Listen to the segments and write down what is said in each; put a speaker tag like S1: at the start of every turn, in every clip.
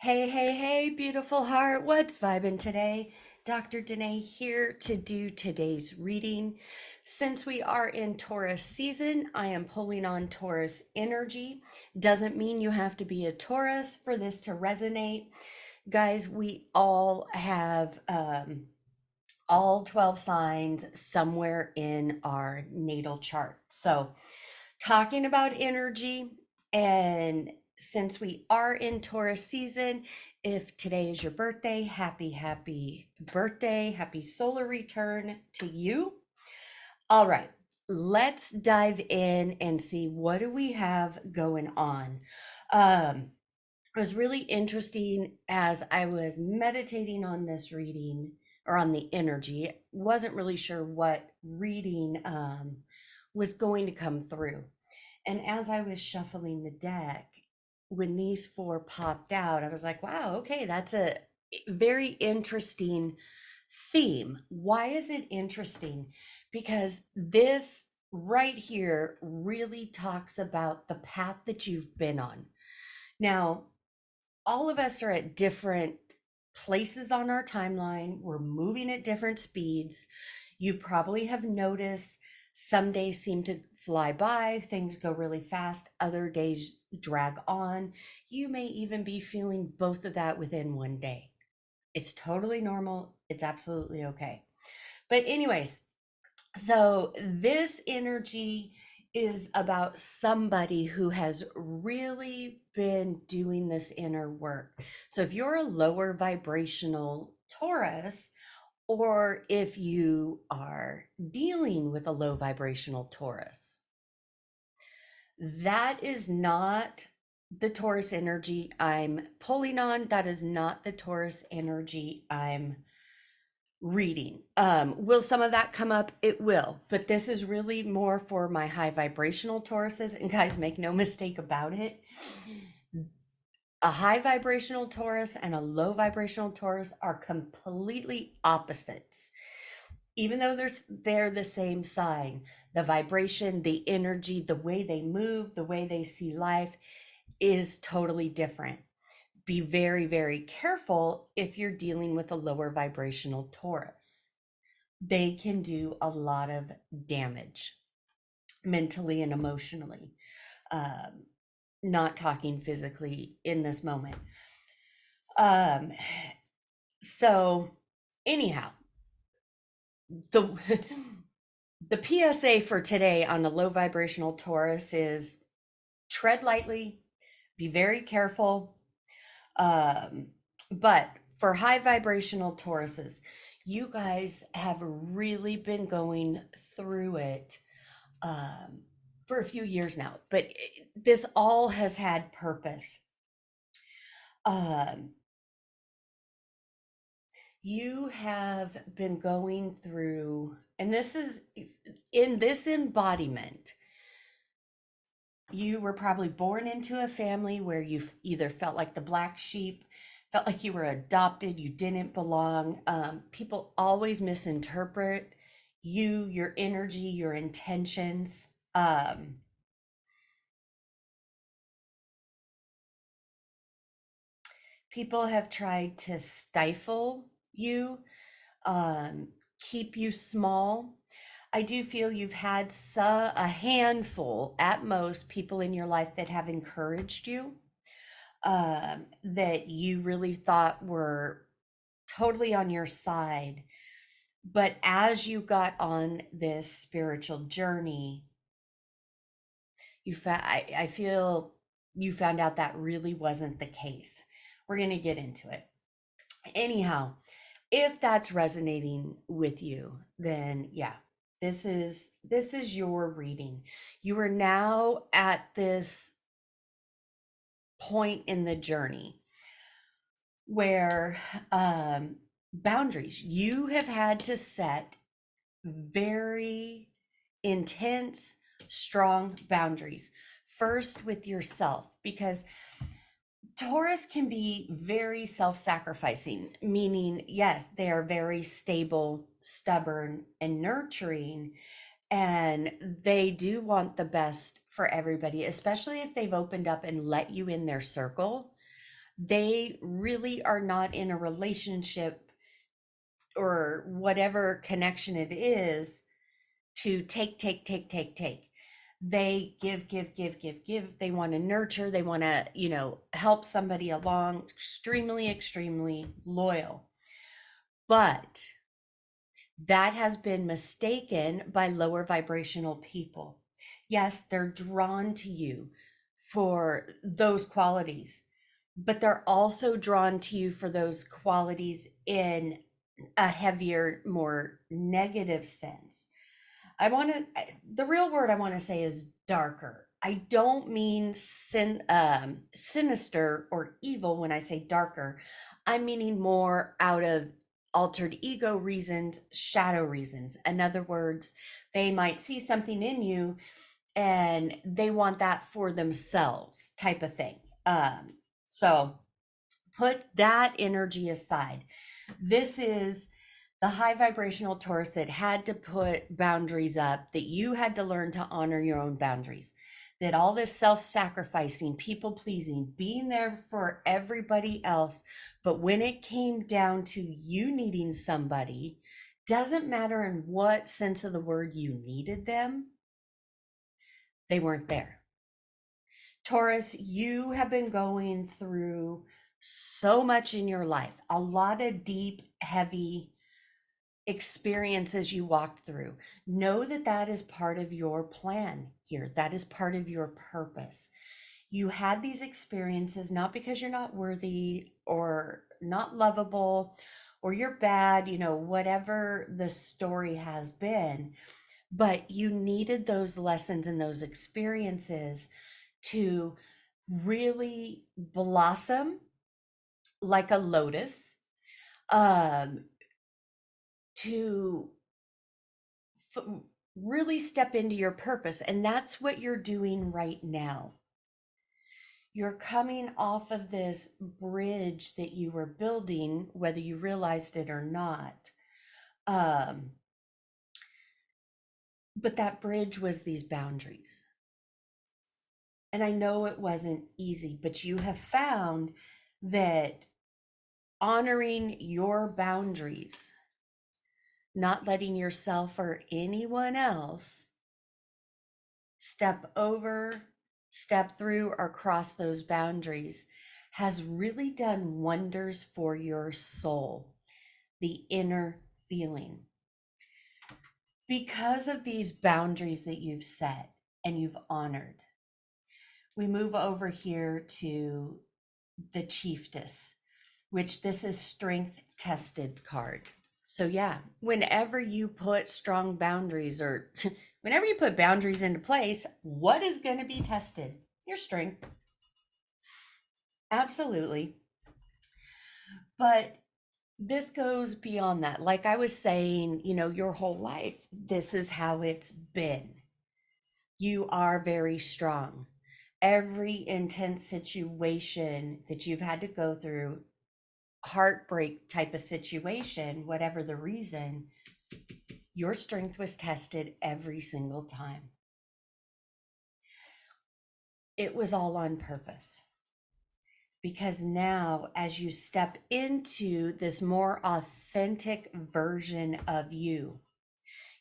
S1: Hey, hey, hey, beautiful heart. What's vibing today? Dr. Danae here to do today's reading. Since we are in Taurus season, I am pulling on Taurus energy. Doesn't mean you have to be a Taurus for this to resonate. Guys, we all have all 12 signs somewhere in our natal chart. So, talking about energy, and since we are in Taurus season, if today is your birthday, happy birthday, happy solar return to you. All right, let's dive in and see what do we have going on. It was really interesting as I was meditating on this reading or on the energy. Wasn't really sure what reading was going to come through. And as I was shuffling the deck, when these four popped out, I was like, wow, okay, that's a very interesting theme. Why is it interesting? Because this right here really talks about the path that you've been on. Now, all of us are at different places on our timeline. We're moving at different speeds. You probably have noticed some days seem to fly by, things go really fast, other days drag on. You may even be feeling both of that within one day. It's totally normal. It's absolutely okay. But, anyways, so this energy is about somebody who has really been doing this inner work. So if you're a lower vibrational Taurus, or if you are dealing with a low vibrational Taurus, that is not the Taurus energy I'm pulling on. That is not the Taurus energy I'm reading. Will some of that come up? It will, but this is really more for my high vibrational Tauruses. And guys, make no mistake about it. A high vibrational Taurus and a low vibrational Taurus are completely opposites. Even though they're the same sign, the vibration, the energy, the way they move, the way they see life is totally different. Be very, very careful if you're dealing with a lower vibrational Taurus. They can do a lot of damage mentally and emotionally. Um, Not talking physically in this moment. Um, so, anyhow, the the PSA for today on a low vibrational Taurus is tread lightly, be very careful. But for high vibrational Tauruses, you guys have really been going through it for a few years now, but this all has had purpose. Um, you have been going through, and this is in this embodiment. You were probably born into a family where you either felt like the black sheep, felt like you were adopted, you didn't belong. People always misinterpret you, your energy, your intentions. People have tried to stifle you, keep you small. I do feel you've had a handful at most people in your life that have encouraged you, that you really thought were totally on your side. But as you got on this spiritual journey, I feel you found out that really wasn't the case. We're going to get into it. Anyhow, if that's resonating with you, then yeah, this is your reading. You are now at this point in the journey where boundaries, you have had to set very intense, strong boundaries. First with yourself, because Taurus can be very self sacrificing, meaning, yes, they are very stable, stubborn, and nurturing. And they do want the best for everybody, especially if they've opened up and let you in their circle. They really are not in a relationship or whatever connection it is to take. They give. They want to nurture. They want to, help somebody along. Extremely loyal. But that has been mistaken by lower vibrational people. Yes, they're drawn to you for those qualities, but they're also drawn to you for those qualities in a heavier, more negative sense. The real word I want to say is darker. I don't mean sinister or evil when I say darker. I'm meaning more out of altered ego reasons, shadow reasons. In other words, they might see something in you and they want that for themselves, type of thing. So put that energy aside. This is the high vibrational Taurus that had to put boundaries up, that you had to learn to honor your own boundaries, that all this self-sacrificing, people pleasing, being there for everybody else, but when it came down to you needing somebody, doesn't matter in what sense of the word you needed them, they weren't there. Taurus, you have been going through so much in your life, a lot of deep, heavy experiences you walked through. Know that that is part of your plan here. That is part of your purpose. You had these experiences not because you're not worthy or not lovable or you're bad, whatever the story has been, but you needed those lessons and those experiences to really blossom like a lotus, um, to f- really step into your purpose. And that's what you're doing right now. You're coming off of this bridge that you were building, whether you realized it or not. Um, but that bridge was these boundaries. And I know it wasn't easy, but you have found that honoring your boundaries, not letting yourself or anyone else step over, step through, or cross those boundaries has really done wonders for your soul, the inner feeling. Because of these boundaries that you've set and you've honored, we move over here to the chiefess, which this is strength tested card. So yeah, whenever you put strong boundaries or whenever you put boundaries into place, what is going to be tested? Your strength. Absolutely. But this goes beyond that. Like I was saying, your whole life, this is how it's been. You are very strong. Every intense situation that you've had to go through, heartbreak type of situation, whatever the reason, your strength was tested every single time. It was all on purpose. Because now, as you step into this more authentic version of you,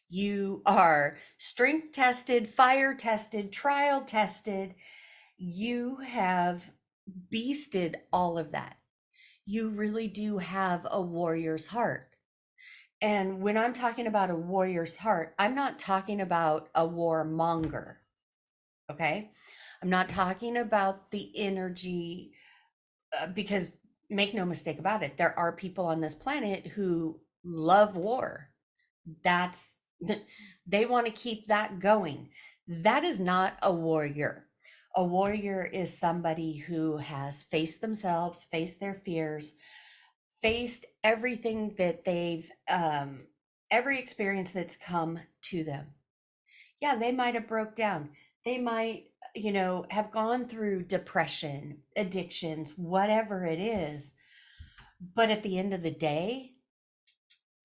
S1: you are strength tested, fire tested, trial tested. You have beasted all of that. You really do have a warrior's heart. And when I'm talking about a warrior's heart, I'm not talking about a warmonger. Okay. I'm not talking about the energy, because make no mistake about it, there are people on this planet who love war. That's, they want to keep that going. That is not a warrior. A warrior is somebody who has faced themselves, faced their fears, faced everything that every experience that's come to them. Yeah, they might have broke down. They might, have gone through depression, addictions, whatever it is. But at the end of the day,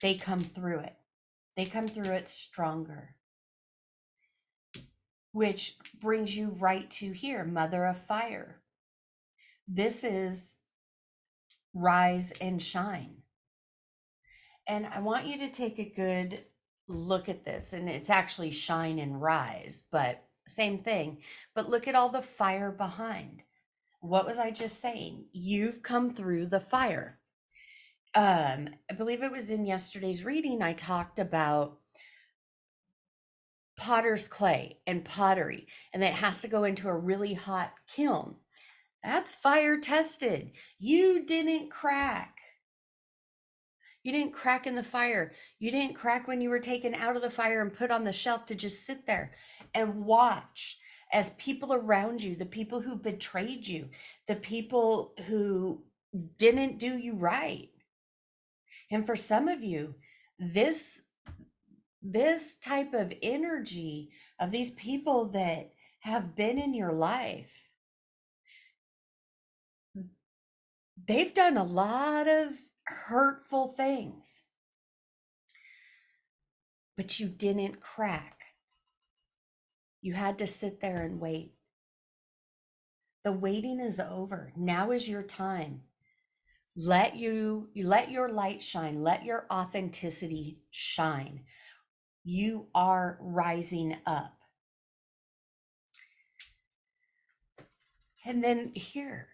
S1: they come through it. They come through it stronger. Which brings you right to here, Mother of Fire. This is rise and shine. And I want you to take a good look at this. And it's actually shine and rise, but same thing. But look at all the fire behind. What was I just saying? You've come through the fire. I believe it was in yesterday's reading, I talked about potter's clay and pottery, and that has to go into a really hot kiln. That's fire tested. You didn't crack. You didn't crack in the fire. You didn't crack when you were taken out of the fire and put on the shelf to just sit there and watch as people around you, the people who betrayed you, the people who didn't do you right. And for some of you, this type of energy of these people that have been in your life, they've done a lot of hurtful things, but you didn't crack. You had to sit there and wait. The waiting is over. Now is your time. Let your light shine. Let your authenticity shine. You are rising up. And then here,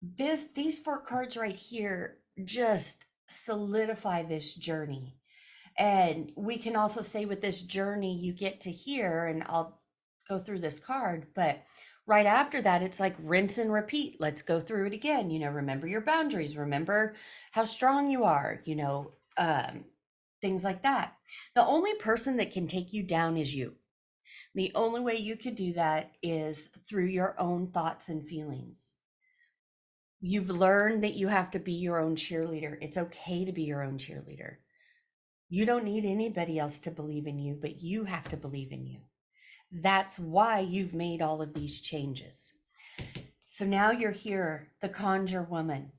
S1: these 4 cards right here just solidify this journey. And we can also say with this journey, you get to here, and I'll go through this card, but right after that, it's like rinse and repeat. Let's go through it again. Remember your boundaries, remember how strong you are, things like that. The only person that can take you down is you. The only way you could do that is through your own thoughts and feelings. You've learned that you have to be your own cheerleader. It's okay to be your own cheerleader. You don't need anybody else to believe in you, but you have to believe in you. That's why you've made all of these changes. So now you're here, the conjure woman,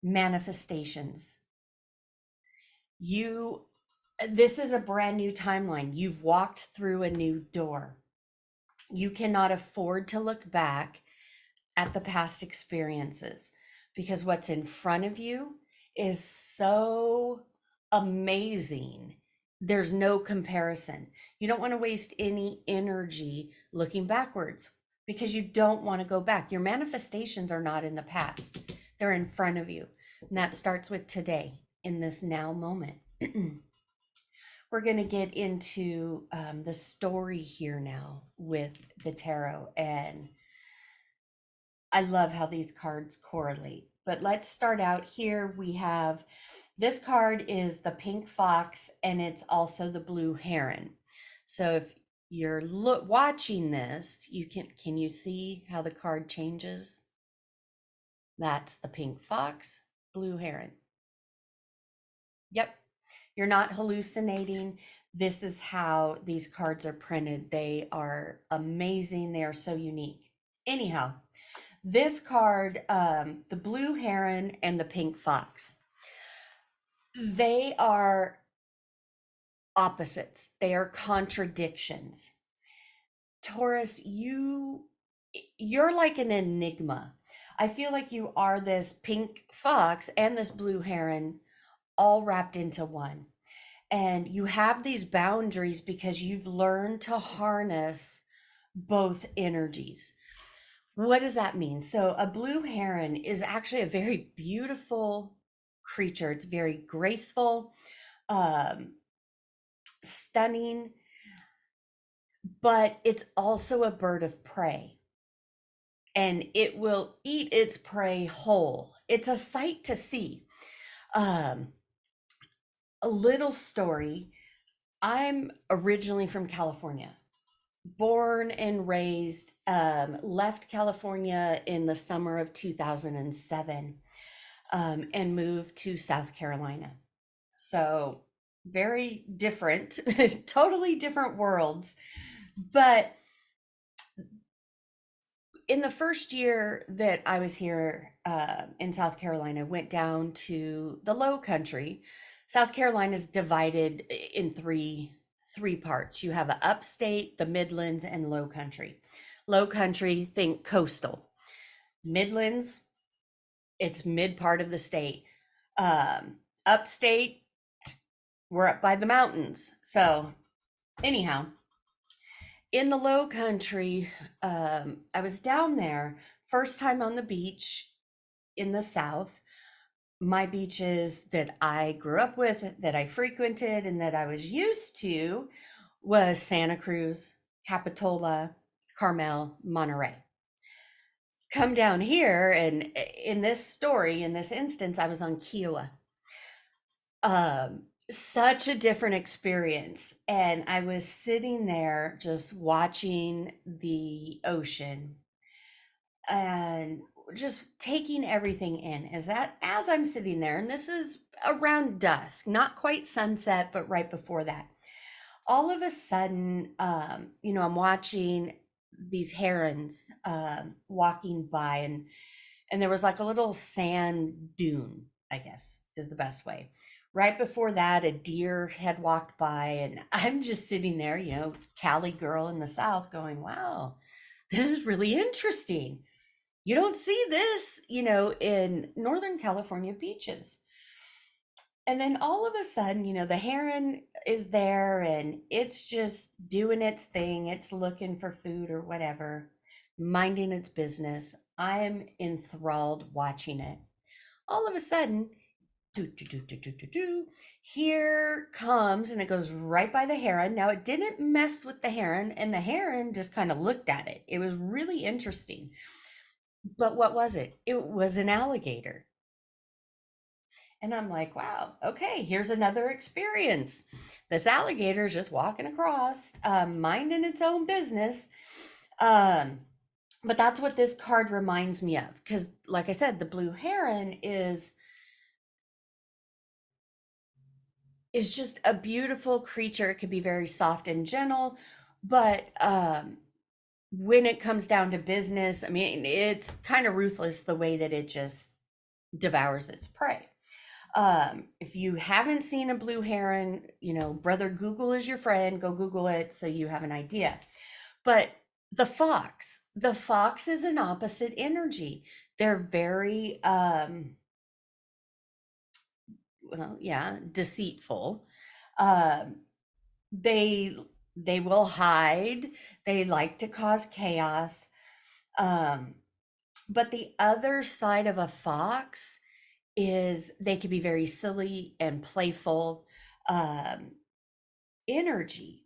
S1: manifestations. This is a brand new timeline. You've walked through a new door. You cannot afford to look back at the past experiences, because what's in front of you is so amazing. There's no comparison. You don't want to waste any energy looking backwards, because you don't want to go back. Your manifestations are not in the past. They're in front of you. And that starts with today, in this now moment. We're going to get into the story here now with the tarot, and I love how these cards correlate. But let's start out here. We have, this card is the pink fox, and it's also the blue heron. So if you're watching this, can you see how the card changes? That's the pink fox, blue heron. Yep. You're not hallucinating. This is how these cards are printed. They are amazing. They are so unique. Anyhow, this card, the blue heron and the pink fox, they are opposites. They are contradictions. Taurus, you're like an enigma. I feel like you are this pink fox and this blue heron all wrapped into one. And you have these boundaries because you've learned to harness both energies. What does that mean? So a blue heron is actually a very beautiful creature. It's very graceful, stunning, but it's also a bird of prey, and it will eat its prey whole. It's a sight to see. A little story. I'm originally from California, born and raised, left California in the summer of 2007, and moved to South Carolina. So very different, totally different worlds. But in the first year that I was here in South Carolina, went down to the Low Country. South Carolina is divided in three parts. You have an upstate, the Midlands, and Low Country. Low Country, think coastal. Midlands, It's mid part of the state. Upstate, we're up by the mountains. So, anyhow, in the low country, I was down there, first time on the beach in the South. My beaches that I grew up with, that I frequented, and that I was used to was Santa Cruz, Capitola, Carmel, Monterey. Come down here, and in this story, in this instance, I was on Kiowa. Such a different experience. And I was sitting there just watching the ocean and just taking everything in as I'm sitting there. And this is around dusk, not quite sunset, but right before that. All of a sudden, I'm watching these herons walking by, and there was like a little sand dune, I guess is the best way. Right before that, a deer had walked by, and I'm just sitting there, Cali girl in the South, going, wow, this is really interesting. You don't see this, in Northern California beaches. And then all of a sudden, the heron is there and it's just doing its thing. It's looking for food or whatever, minding its business. I am enthralled watching it. All of a sudden, do, do, do, do, do, do, do, here comes, and it goes right by the heron. Now, it didn't mess with the heron, and the heron just kind of looked at it. It was really interesting. But what was it? It was an alligator. And I'm like, wow, okay, here's another experience. This alligator is just walking across, minding its own business. Um, but that's what this card reminds me of. Because, like I said, the blue heron is just a beautiful creature. It could be very soft and gentle, but when it comes down to business, I mean, it's kind of ruthless the way that it just devours its prey. If you haven't seen a blue heron, brother Google is your friend. Go Google it so you have an idea. But the fox is an opposite energy. They're very, well, yeah, deceitful. Um, they they will hide. They like to cause chaos. Um, but the other side of a fox is they can be very silly and playful um, energy.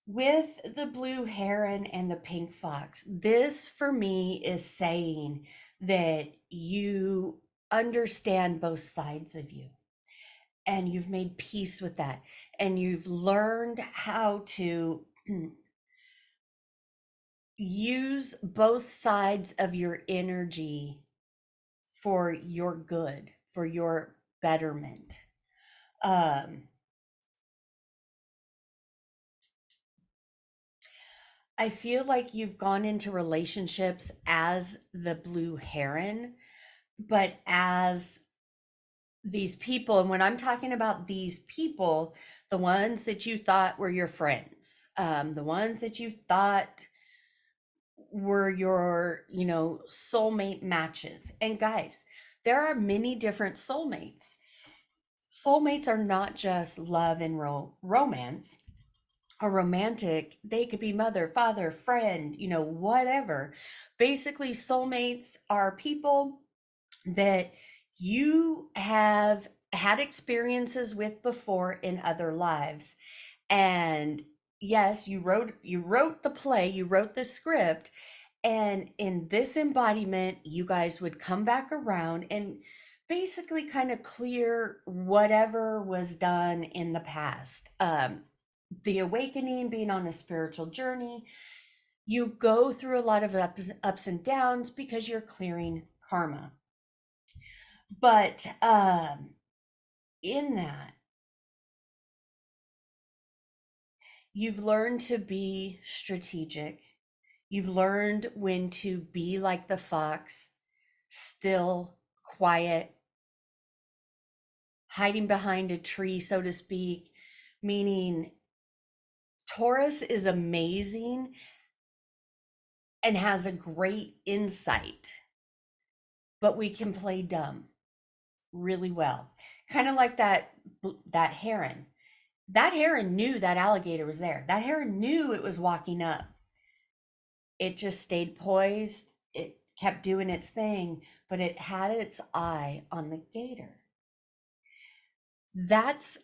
S1: With the blue heron and the pink fox, this for me is saying that you understand both sides of you and you've made peace with that, and you've learned how to use both sides of your energy for your good, for your betterment. Um, I feel like you've gone into relationships as the blue heron, but as these people. And when I'm talking about these people, the ones that you thought were your friends, the ones that you thought were your, soulmate matches. And guys, there are many different soulmates. Soulmates are not just love and romance or romantic. They could be mother, father, friend, whatever. Basically, soulmates are people that you have had experiences with before in other lives. And yes, you wrote the play, you wrote the script, and in this embodiment you guys would come back around and basically kind of clear whatever was done in the past. The awakening, being on a spiritual journey, you go through a lot of ups and downs because you're clearing karma. But in that, you've learned to be strategic. You've learned when to be like the fox, still, quiet, hiding behind a tree, so to speak, meaning Taurus is amazing and has a great insight but we can play dumb really well. Kind of like that heron. That heron knew that alligator was there. That heron knew it was walking up. It just stayed poised. It kept doing its thing, but it had its eye on the gator. That's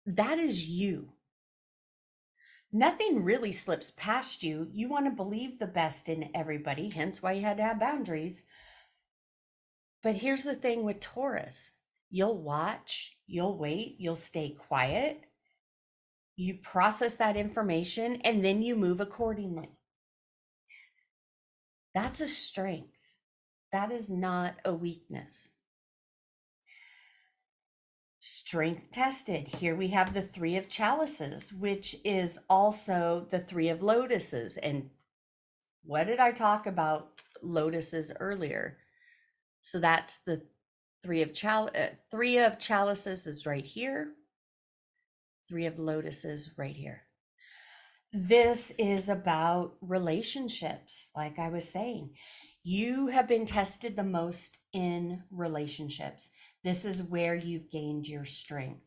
S1: that is you. Nothing really slips past you. You want to believe the best in everybody, hence why you had to have boundaries. But here's the thing with Taurus, you'll watch, you'll wait, you'll stay quiet, you process that information, and then you move accordingly. That's a strength. That is not a weakness. Strength tested. Here we have the Three of Chalices, which is also the Three of Lotuses. And what did I talk about lotuses earlier? So that's the Three of Chalices is right here. Three of Lotuses right here. This is about relationships, like I was saying. You have been tested the most in relationships. This is where you've gained your strength.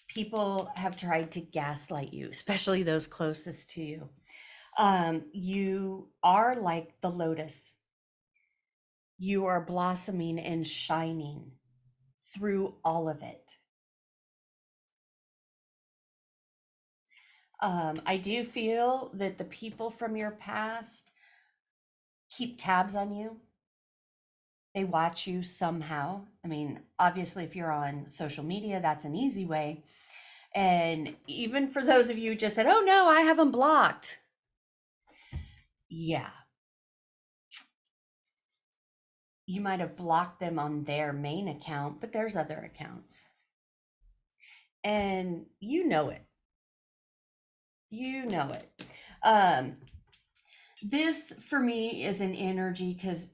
S1: People have tried to gaslight you, especially those closest to you. You are like the lotus. You are blossoming and shining through all of it. I do feel that the people from your past keep tabs on you. They watch you somehow. I mean, obviously, if you're on social media, that's an easy way. And even for those of you who just said, oh no, I haven't blocked. Yeah. You might have blocked them on their main account, but there's other accounts. And you know it. You know it. This for me is an energy because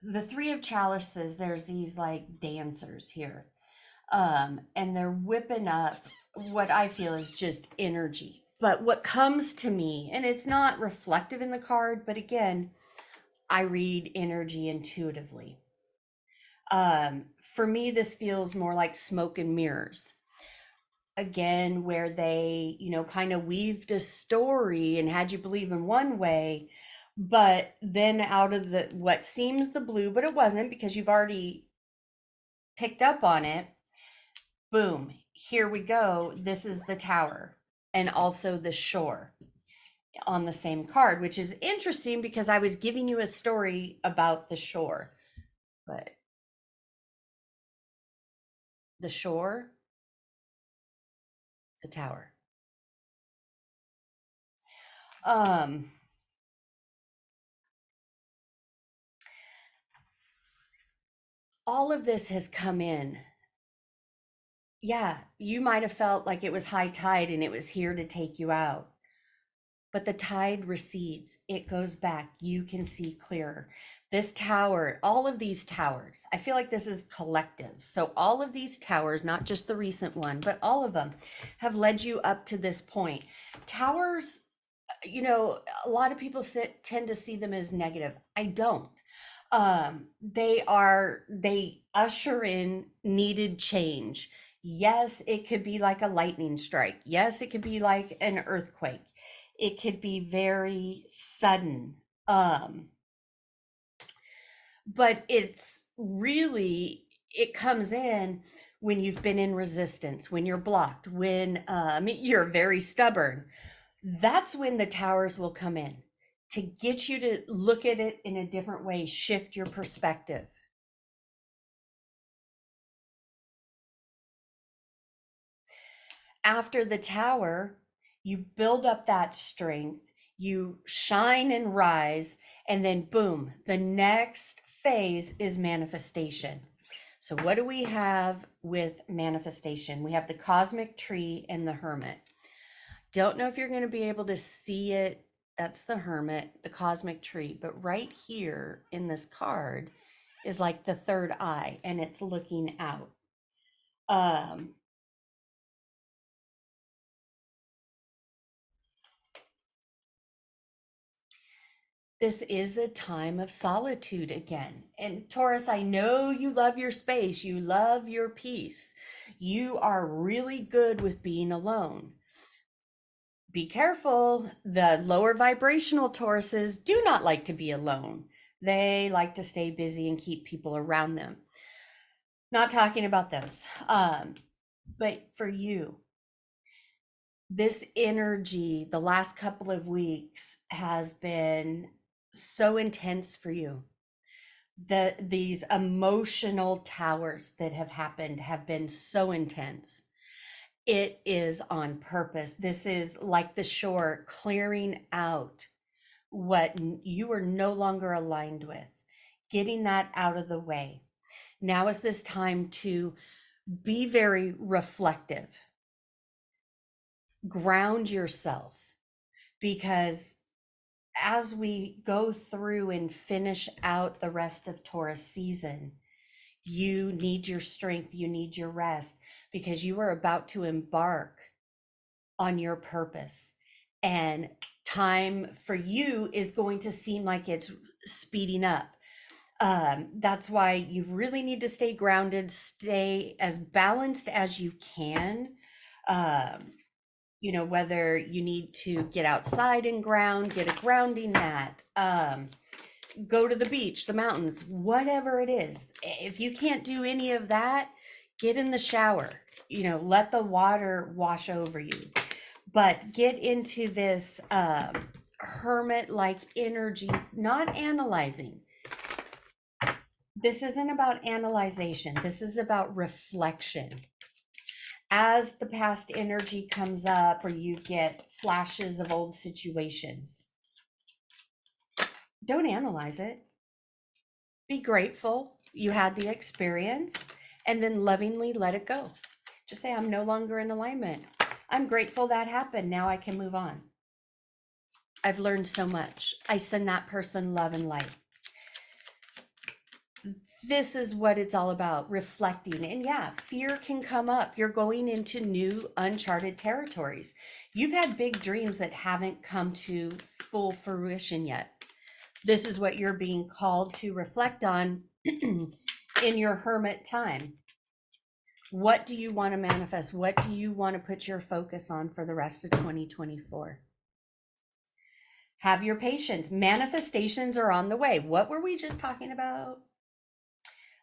S1: the Three of Chalices, there's these like dancers here. And they're whipping up what I feel is just energy. But what comes to me, and it's not reflective in the card, but again, I read energy intuitively. For me, this feels more like smoke and mirrors. Again, where they, kind of weaved a story and had you believe in one way, but then out of the what seems the blue, but it wasn't because you've already picked up on it. Boom, here we go. This is the tower and also the shore on the same card, which is interesting because I was giving you a story about the shore, but the shore, the tower. Um, all of this has come in. Yeah, you might have felt like it was high tide and it was here to take you out. But the tide recedes, it goes back. You can see clearer. This tower, all of these towers, I feel like this is collective. So, all of these towers, not just the recent one, but all of them have led you up to this point. Towers, a lot of people tend to see them as negative. I don't. They usher in needed change. Yes, it could be like a lightning strike. Yes, it could be like an earthquake. It could be very sudden. But it's really, it comes in when you've been in resistance, when you're blocked, when you're very stubborn. That's when the towers will come in to get you to look at it in a different way, shift your perspective. After the tower, you build up that strength, you shine and rise, and then boom, the next phase is manifestation. So, what do we have with manifestation? We have the cosmic tree and the hermit. Don't know if you're going to be able to see it. That's the hermit, the cosmic tree. But right here in this card is like the third eye, and it's looking out. Um, This is a time of solitude again. And Taurus, I know you love your space, you love your peace. You are really good with being alone. Be careful. The lower vibrational Tauruses do not like to be alone. They like to stay busy and keep people around them. Not talking about those. But for you, this energy the last couple of weeks has been so intense for you. These emotional towers that have happened have been so intense. It is on purpose. This is like the shore clearing out what you are no longer aligned with, getting that out of the way. Now is this time to be very reflective, ground yourself, because as we go through and finish out the rest of Taurus season, you need your strength, you need your rest, because you are about to embark on your purpose. And time for you is going to seem like it's speeding up. That's why you really need to stay grounded, stay as balanced as you can. Um, whether you need to get outside and ground, get a grounding mat, go to the beach, the mountains, whatever it is. If you can't do any of that, get in the shower, let the water wash over you. But get into this hermit-like energy, not analyzing. This isn't about analyzation. This is about reflection. As the past energy comes up, or you get flashes of old situations, don't analyze it. Be grateful you had the experience, and then lovingly let it go. Just say, I'm no longer in alignment. I'm grateful that happened. Now I can move on. I've learned so much. I send that person love and light. This is what it's all about, reflecting. And yeah, fear can come up. You're going into new uncharted territories. You've had big dreams that haven't come to full fruition yet. This is what you're being called to reflect on in your hermit time. What do you want to manifest? What do you want to put your focus on for the rest of 2024? Have your patience. Manifestations are on the way. What were we just talking about?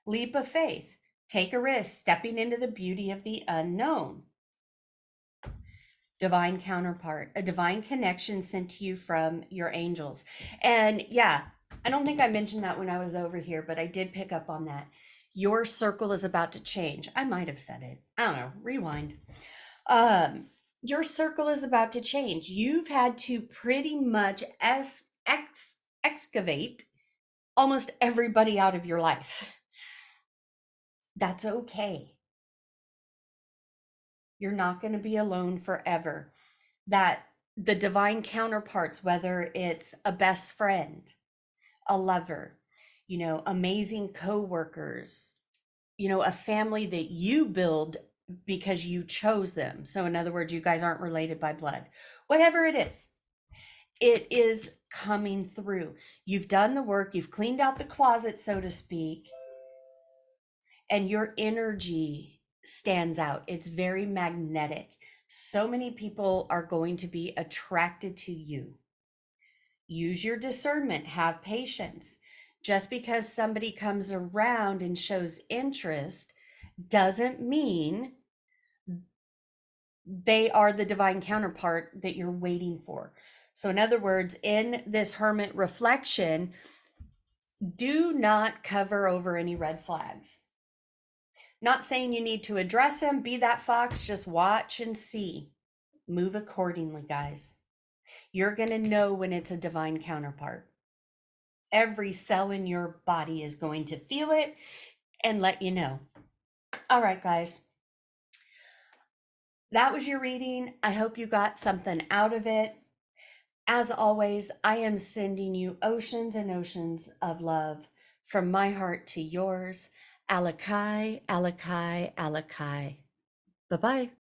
S1: Leap of faith. Take a risk, stepping into the beauty of the unknown. Divine counterpart, a divine connection sent to you from your angels. And yeah, I don't think I mentioned that when I was over here, but I did pick up on that. Your circle is about to change. I might have said it. I don't know. Rewind. Your circle is about to change. You've had to pretty much excavate almost everybody out of your life. That's okay. You're not going to be alone forever. That the divine counterparts, whether it's a best friend, a lover, amazing coworkers, a family that you build because you chose them. So in other words, you guys aren't related by blood. Whatever it is coming through. You've done the work, you've cleaned out the closet, so to speak, and your energy stands out. It's very magnetic. So many people are going to be attracted to you. Use your discernment, have patience. Just because somebody comes around and shows interest doesn't mean they are the divine counterpart that you're waiting for. So in other words, in this hermit reflection, do not cover over any red flags. Not saying you need to address them, be that fox, just watch and see. Move accordingly, guys. You're going to know when it's a divine counterpart. Every cell in your body is going to feel it and let you know. All right, guys. That was your reading. I hope you got something out of it. As always, I am sending you oceans and oceans of love from my heart to yours. Alakai, Alakai, Alakai. Bye-bye.